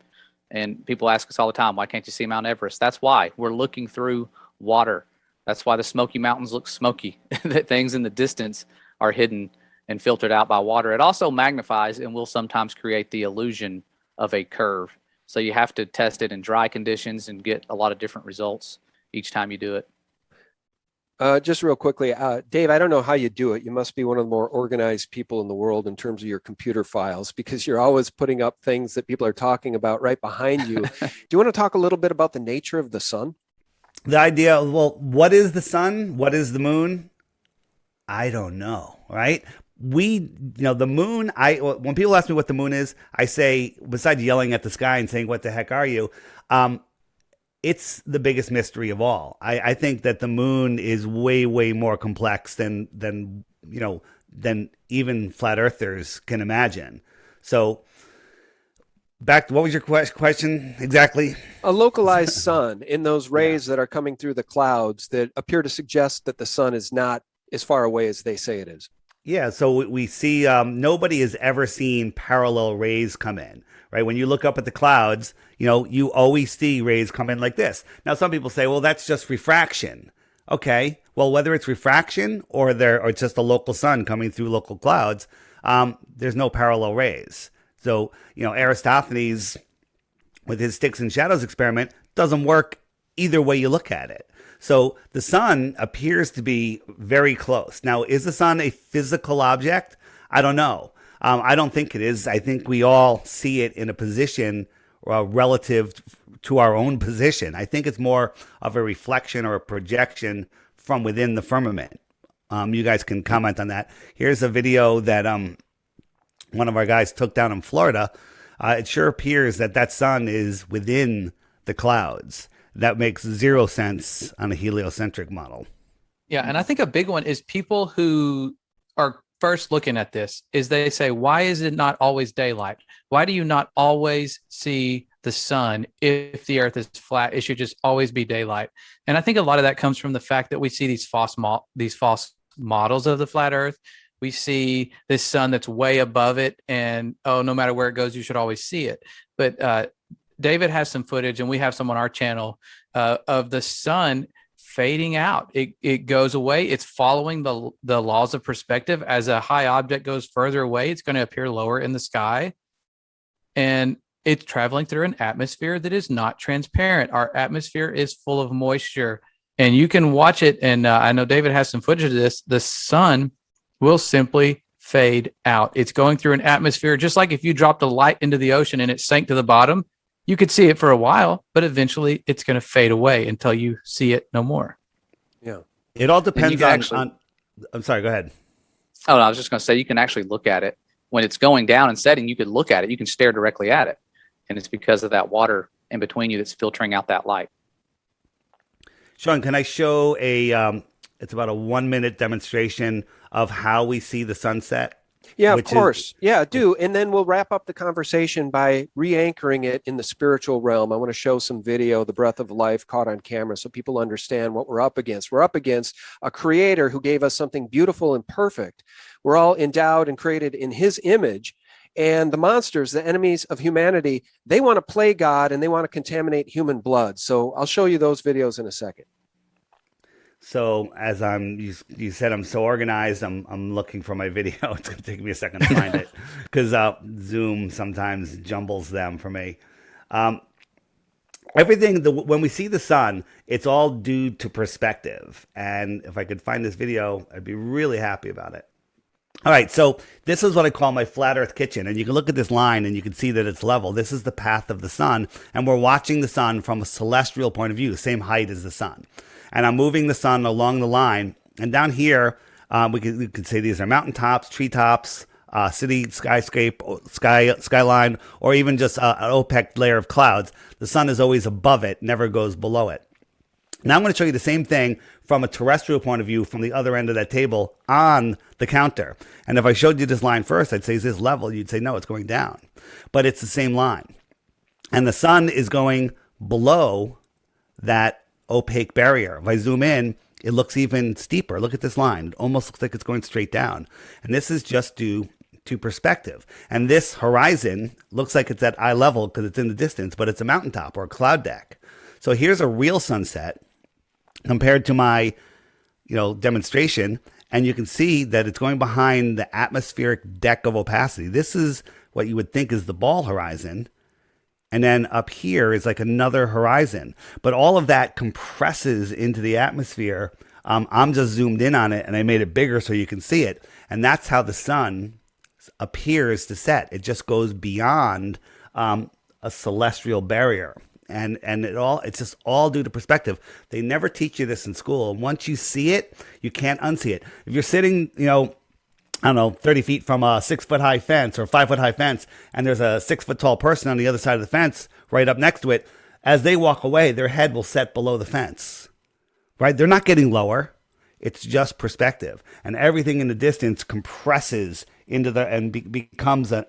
And people ask us all the time, why can't you see Mount Everest? That's why. We're looking through water. That's why the Smoky Mountains look smoky, that things in the distance are hidden and filtered out by water. It also magnifies and will sometimes create the illusion of a curve. So you have to test it in dry conditions and get a lot of different results each time you do it. Just real quickly, Dave, I don't know how you do it. You must be one of the more organized people in the world in terms of your computer files, because you're always putting up things that people are talking about right behind you. Do you want to talk a little bit about the nature of the sun? The idea, well, what is the sun? What is the moon? I don't know, right? The moon, when people ask me what the moon is, I say, besides yelling at the sky and saying, what the heck are you? It's the biggest mystery of all. I think that the moon is way, way more complex than even flat earthers can imagine. So back to, what was your question exactly? A localized sun in those rays that are coming through the clouds that appear to suggest that the sun is not as far away as they say it is. Yeah, so we see nobody has ever seen parallel rays come in, right? When you look up at the clouds, you always see rays come in like this. Now, some people say, well, that's just refraction. Okay, well, whether it's refraction or it's just a local sun coming through local clouds, there's no parallel rays. So, Aristophanes, with his sticks and shadows experiment, doesn't work either way you look at it. So the sun appears to be very close. Now, is the sun a physical object? I don't know. I don't think it is. I think we all see it in a position relative to our own position. I think it's more of a reflection or a projection from within the firmament. You guys can comment on that. Here's a video that one of our guys took down in Florida. It sure appears that sun is within the clouds. That makes zero sense on a heliocentric model. Yeah, and I think a big one is people who are first looking at this is they say, why is it not always daylight? Why do you not always see the sun if the earth is flat? It should just always be daylight. And I think a lot of that comes from the fact that we see these false models of the flat earth. We see this sun that's way above it, and no matter where it goes, you should always see it. But David has some footage, and we have some on our channel of the sun fading out. It goes away. It's following the laws of perspective. As a high object goes further away, it's going to appear lower in the sky. And it's traveling through an atmosphere that is not transparent. Our atmosphere is full of moisture. And you can watch it, and I know David has some footage of this. The sun will simply fade out. It's going through an atmosphere, just like if you dropped a light into the ocean and it sank to the bottom. You could see it for a while, but eventually it's going to fade away until you see it no more. Yeah. It all depends on I'm sorry, go ahead. Oh, no, I was just going to say, you can actually look at it when it's going down and setting. You could look at it. You can stare directly at it. And it's because of that water in between you that's filtering out that light. Sean, can I show it's about a 1-minute demonstration of how we see the sunset? Yeah, of course. Yeah, do. And then we'll wrap up the conversation by re-anchoring it in the spiritual realm. I want to show some video, the breath of life caught on camera, so people understand what we're up against. We're up against a creator who gave us something beautiful and perfect. We're all endowed and created in his image. And the monsters, the enemies of humanity, they want to play God and they want to contaminate human blood. So I'll show you those videos in a second. So as you said, I'm so organized. I'm looking for my video. It's gonna take me a second to find it because Zoom sometimes jumbles them for me. Everything when we see the sun, it's all due to perspective. And if I could find this video, I'd be really happy about it. All right, so this is what I call my flat Earth kitchen, and you can look at this line and you can see that it's level. This is the path of the sun, and we're watching the sun from a celestial point of view, same height as the sun. And I'm moving the sun along the line. And down here, we could say these are mountaintops, treetops, city skyline, or even just an opaque layer of clouds. The sun is always above it, never goes below it. Now I'm going to show you the same thing from a terrestrial point of view from the other end of that table on the counter. And if I showed you this line first, I'd say, is this level? You'd say, no, it's going down. But it's the same line. And the sun is going below that opaque barrier. If I zoom in, it looks even steeper. Look at this line. It almost looks like it's going straight down. And this is just due to perspective. And this horizon looks like it's at eye level because it's in the distance, but it's a mountaintop or a cloud deck. So here's a real sunset compared to my, demonstration. And you can see that it's going behind the atmospheric deck of opacity. This is what you would think is the ball horizon. And then up here is like another horizon. But all of that compresses into the atmosphere. I'm just zoomed in on it and I made it bigger so you can see it. And that's how the sun appears to set. It just goes beyond a celestial barrier. And it's just all due to perspective. They never teach you this in school. And once you see it, you can't unsee it. If you're sitting, 30 feet from a 6 foot high fence or 5 foot high fence, and there's a 6 foot tall person on the other side of the fence right up next to it, as they walk away, their head will set below the fence, right? They're not getting lower. It's just perspective. And everything in the distance compresses into becomes an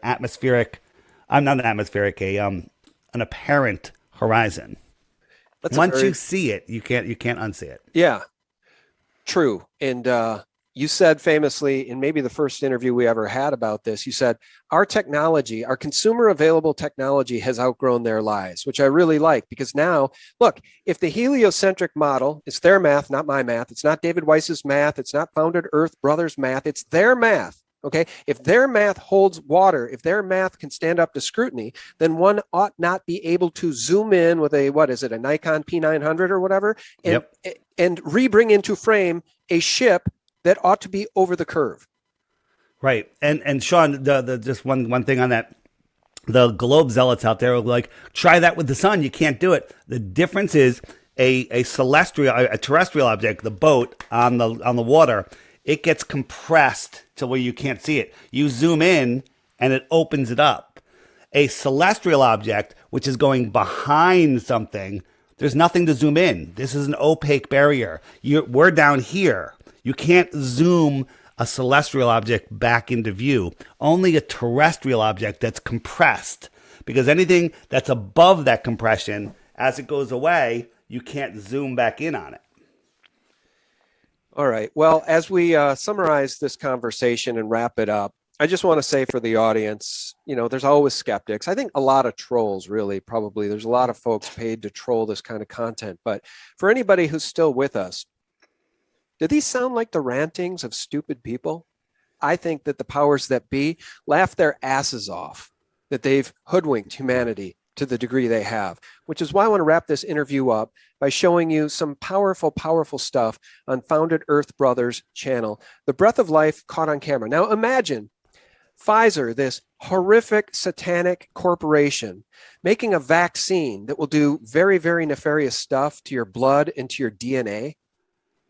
apparent horizon. Once you see it, you can't unsee it. Yeah, true. And, you said famously in maybe the first interview we ever had about this, you said, our technology, our consumer available technology has outgrown their lives, which I really like because now, look, if the heliocentric model, it's their math, not my math. It's not David Weiss's math. It's not Founded Earth Brothers math. It's their math. Okay. If their math holds water, if their math can stand up to scrutiny, then one ought not be able to zoom in with a Nikon P900 or whatever, and re-bring into frame a ship that ought to be over the curve. Right. And Sean, the just one thing on that, the globe zealots out there are like, try that with the sun. You can't do it. The difference is a terrestrial object, the boat on the water, it gets compressed to where you can't see it. You zoom in and it opens it up. A celestial object, which is going behind something, there's nothing to zoom in. This is an opaque barrier. We're down here. You can't zoom a celestial object back into view. Only a terrestrial object that's compressed. Because anything that's above that compression, as it goes away, you can't zoom back in on it. All right. Well, as we summarize this conversation and wrap it up, I just want to say for the audience, there's always skeptics. I think a lot of trolls, really, probably. There's a lot of folks paid to troll this kind of content. But for anybody who's still with us, do these sound like the rantings of stupid people? I think that the powers that be laugh their asses off that they've hoodwinked humanity to the degree they have, which is why I want to wrap this interview up by showing you some powerful, powerful stuff on Founded Earth Brothers channel, The Breath of Life Caught on Camera. Now imagine Pfizer, this horrific satanic corporation, making a vaccine that will do very, very nefarious stuff to your blood and to your DNA.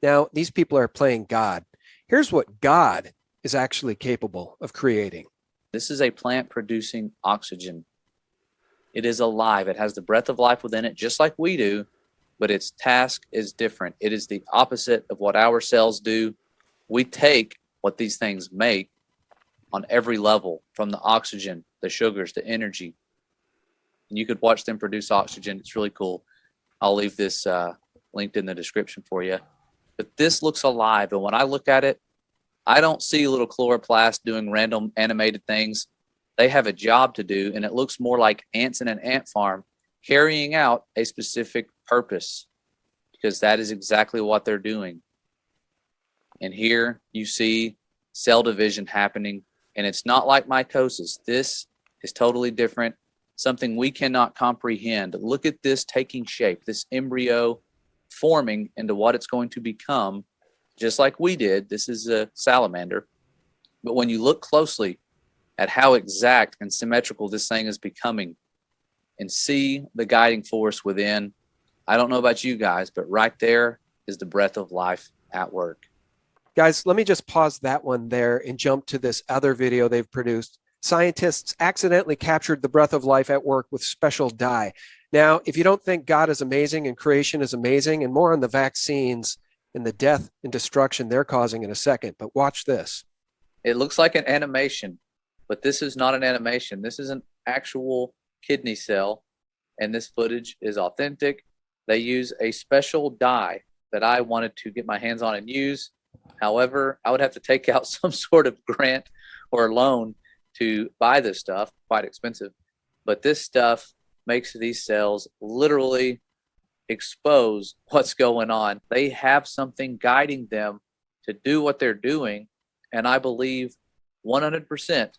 Now, these people are playing God. Here's what God is actually capable of creating. This is a plant producing oxygen. It is alive. It has the breath of life within it, just like we do, but its task is different. It is the opposite of what our cells do. We take what these things make on every level, from the oxygen, the sugars, the energy. And you could watch them produce oxygen. It's really cool. I'll leave this linked in the description for you. But this looks alive. And when I look at it, I don't see little chloroplast doing random animated things. They have a job to do, and it looks more like ants in an ant farm carrying out a specific purpose, because that is exactly what they're doing. And here you see cell division happening, and it's not like mitosis. This is totally different, something we cannot comprehend. Look at this taking shape, this embryo forming into what it's going to become, just like we did. This is a salamander. But when you look closely at how exact and symmetrical this thing is becoming and see the guiding force within, I don't know about you guys, but right there is the breath of life at work. Guys, let me just pause that one there and jump to this other video they've produced. Scientists accidentally captured the breath of life at work with special dye. Now, if you don't think God is amazing and creation is amazing, and more on the vaccines and the death and destruction they're causing in a second, but watch this. It looks like an animation, but this is not an animation. This is an actual kidney cell, and this footage is authentic. They use a special dye that I wanted to get my hands on and use. However, I would have to take out some sort of grant or loan to buy this stuff, quite expensive. But this stuff makes these cells literally expose what's going on. They have something guiding them to do what they're doing. And I believe 100%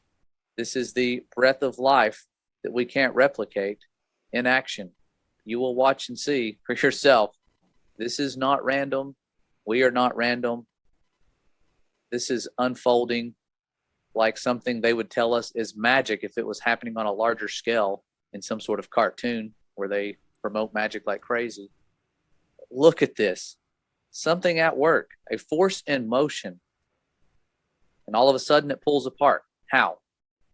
this is the breath of life that we can't replicate in action. You will watch and see for yourself. This is not random. We are not random. This is unfolding like something they would tell us is magic if it was happening on a larger scale in some sort of cartoon where they promote magic like crazy. Look at this. Something at work, a force in motion. And all of a sudden it pulls apart. How?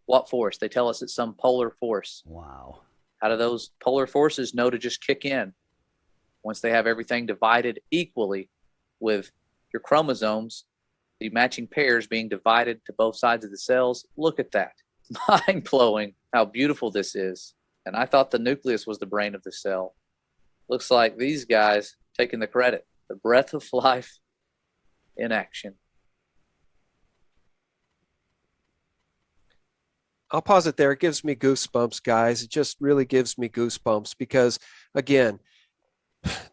What force? They tell us it's some polar force. Wow. How do those polar forces know to just kick in once they have everything divided equally with your chromosomes, the matching pairs being divided to both sides of the cells? Look at that. Mind-blowing how beautiful this is. And I thought the nucleus was the brain of the cell. Looks like these guys taking the credit. The breath of life in action. I'll pause it there. It gives me goosebumps, guys. It just really gives me goosebumps because, again,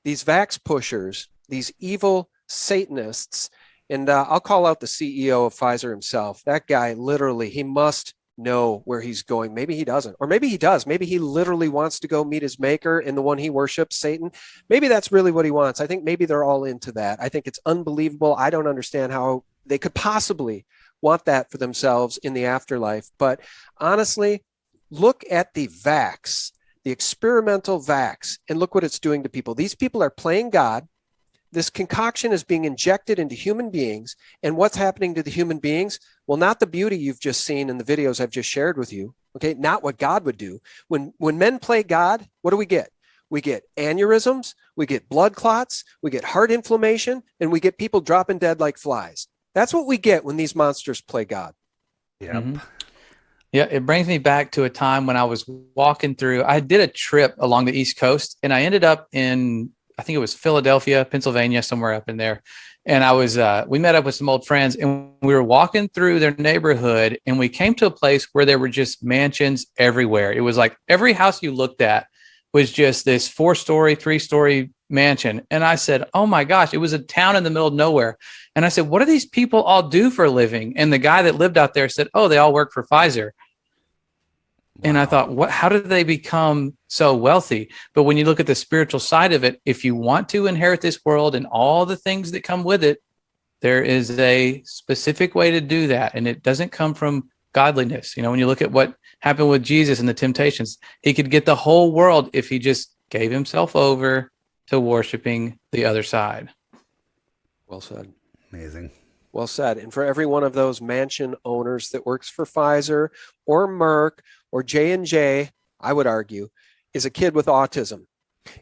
these vax pushers, these evil Satanists, and I'll call out the CEO of Pfizer himself. That guy, literally, he must know where he's going. Maybe he doesn't, or maybe he does. Maybe he literally wants to go meet his maker and the one he worships, Satan. Maybe that's really what he wants. I think maybe they're all into that. I think it's unbelievable. I don't understand how they could possibly want that for themselves in the afterlife. But honestly, look at the vax, the experimental vax, and look what it's doing to people. These people are playing God. This concoction is being injected into human beings. And what's happening to the human beings? Well, not the beauty you've just seen in the videos I've just shared with you. Okay, not what God would do. When men play God, what do we get? We get aneurysms, we get blood clots, we get heart inflammation, and we get people dropping dead like flies. That's what we get when these monsters play God. Yep. Mm-hmm. Yeah, it brings me back to a time when I was walking through. I did a trip along the East Coast, and I ended up in, I think it was Philadelphia, Pennsylvania, somewhere up in there. And I was, we met up with some old friends, and we were walking through their neighborhood, and we came to a place where there were just mansions everywhere. It was like every house you looked at was just this 4-story, 3-story mansion. And I said, oh my gosh, it was a town in the middle of nowhere. And I said, what do these people all do for a living? And the guy that lived out there said, oh, they all work for Pfizer. Wow. And I thought, how did they become so wealthy? But when you look at the spiritual side of it, if you want to inherit this world and all the things that come with it, there is a specific way to do that. And it doesn't come from godliness. You know, when you look at what happened with Jesus and the temptations, he could get the whole world if he just gave himself over to worshiping the other side. Well said. Amazing. Well said. And for every one of those mansion owners that works for Pfizer or Merck or J&J, I would argue, is a kid with autism,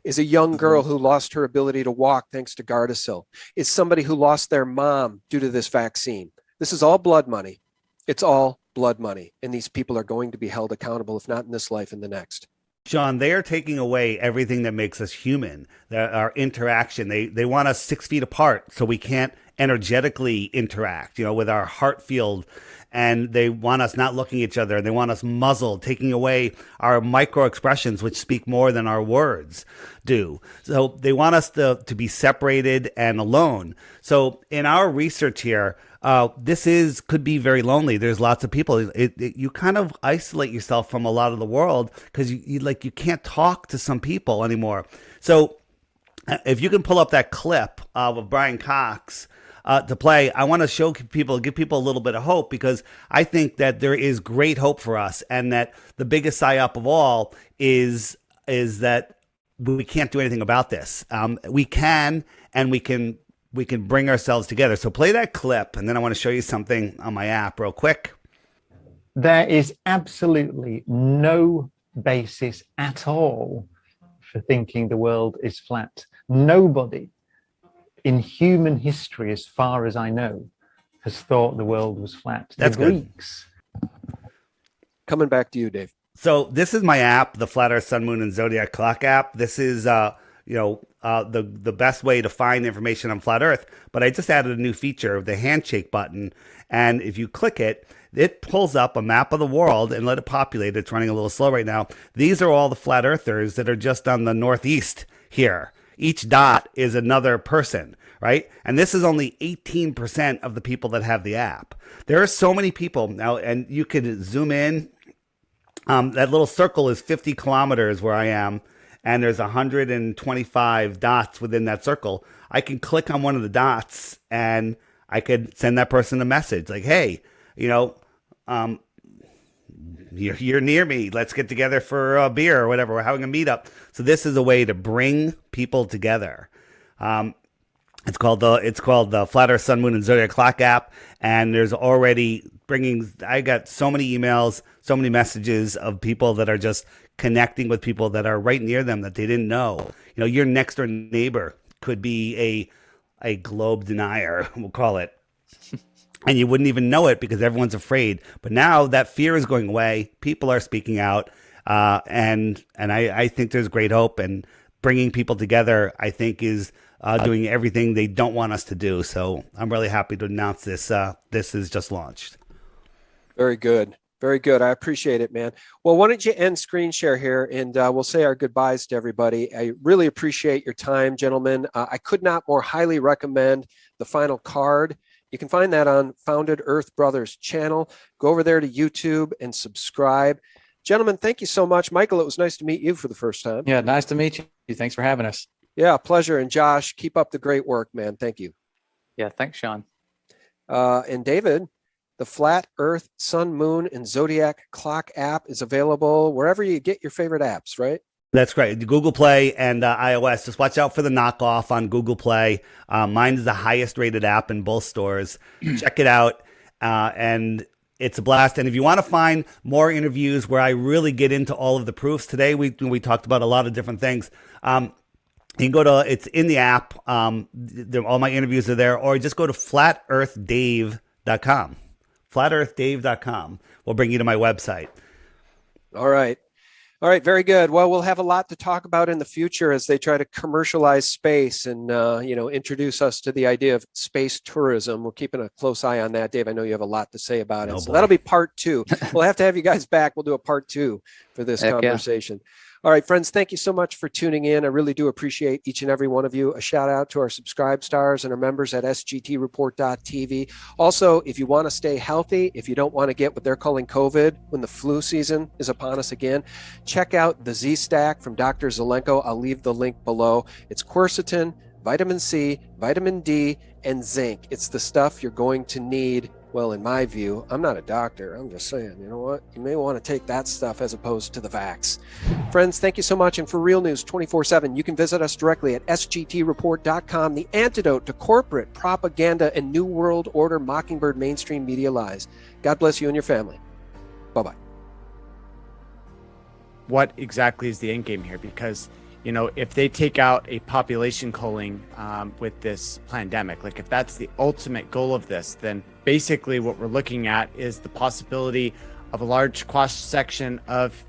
is a young girl who lost her ability to walk thanks to Gardasil, is somebody who lost their mom due to this vaccine. This is all blood money. It's all blood money. And these people are going to be held accountable, if not in this life, in the next. John, they are taking away everything that makes us human, our interaction. They want us 6 feet apart so we can't energetically interact, with our heart field. And they want us not looking at each other. They want us muzzled, taking away our micro expressions, which speak more than our words do. So they want us to be separated and alone. So in our research here, this could be very lonely. There's lots of people. You kind of isolate yourself from a lot of the world because you can't talk to some people anymore. So if you can pull up that clip of Brian Cox to play, I want to give people a little bit of hope, because I think that there is great hope for us, and that the biggest psyop of all is that we can't do anything about this. We can, and we can bring ourselves together. So play that clip, and then I want to show you something on my app real quick. There is absolutely no basis at all for thinking the world is flat. Nobody in human history, as far as I know, has thought the world was flat. That's the Greeks. Good. Coming back to you, Dave. So this is my app, the Flat Earth, Sun, Moon, and Zodiac Clock app. This is the best way to find information on Flat Earth. But I just added a new feature, the handshake button, and if you click it, it pulls up a map of the world and let it populate. It's running a little slow right now. These are all the flat earthers that are just on the northeast here. Each dot is another person, right? And this is only 18% of the people that have the app. There are so many people now, and you can zoom in. That little circle is 50 kilometers where I am, and there's 125 dots within that circle. I can click on one of the dots, and I could send that person a message like, hey, you're near me. Let's get together for a beer or whatever. We're having a meetup. So this is a way to bring people together. It's called the Flat Earth, Sun, Moon, and Zodiac Clock app. And there's already I got so many emails, so many messages of people that are just connecting with people that are right near them that they didn't know. Your next door neighbor could be a globe denier, we'll call it. And you wouldn't even know it because everyone's afraid. But now that fear is going away. People are speaking out. And I think there's great hope. And bringing people together, I think, is doing everything they don't want us to do. So I'm really happy to announce this. This is just launched. Very good. Very good. I appreciate it, man. Well, why don't you end screen share here, and we'll say our goodbyes to everybody. I really appreciate your time, gentlemen. I could not more highly recommend the final card. You can find that on Founded Earth Brothers channel. Go over there to YouTube and subscribe. Gentlemen, thank you so much. Michael, it was nice to meet you for the first time. Yeah, nice to meet you. Thanks for having us. Yeah, pleasure. And Josh, keep up the great work, man. Thank you. Yeah, thanks, Sean. And David, the Flat Earth, Sun, Moon, and Zodiac Clock app is available wherever you get your favorite apps, right? That's great. Google Play and iOS. Just watch out for the knockoff on Google Play. Mine is the highest rated app in both stores. Check it out. And it's a blast. And if you want to find more interviews where I really get into all of the proofs, today we talked about a lot of different things. You can go to, it's in the app. All my interviews are there, or just go to flatearthdave.com. Flatearthdave.com will bring you to my website. All right. All right, very good. Well, we'll have a lot to talk about in the future as they try to commercialize space and, introduce us to the idea of space tourism. We're keeping a close eye on that. Dave, I know you have a lot to say about it. Oh, so boy. that'll be part 2. We'll have to have you guys back. We'll do a part 2 for this Heck yeah. conversation. All right, friends, thank you so much for tuning in. I really do appreciate each and every one of you. A shout out to our subscribe stars and our members at sgtreport.tv. Also, if you want to stay healthy, if you don't want to get what they're calling COVID when the flu season is upon us again, check out the Z-Stack from Dr. Zelenko. I'll leave the link below. It's quercetin, vitamin C, vitamin D, and zinc. It's the stuff you're going to need. Well, in my view, I'm not a doctor. I'm just saying, you know what? You may want to take that stuff as opposed to the vax. Friends, thank you so much. And for Real News 24/7, you can visit us directly at sgtreport.com, the antidote to corporate propaganda and New World Order Mockingbird mainstream media lies. God bless you and your family. Bye-bye. What exactly is the end game here? Because if they take out a population culling with this pandemic, like if that's the ultimate goal of this, then basically what we're looking at is the possibility of a large cross section of,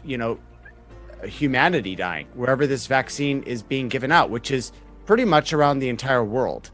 humanity dying wherever this vaccine is being given out, which is pretty much around the entire world.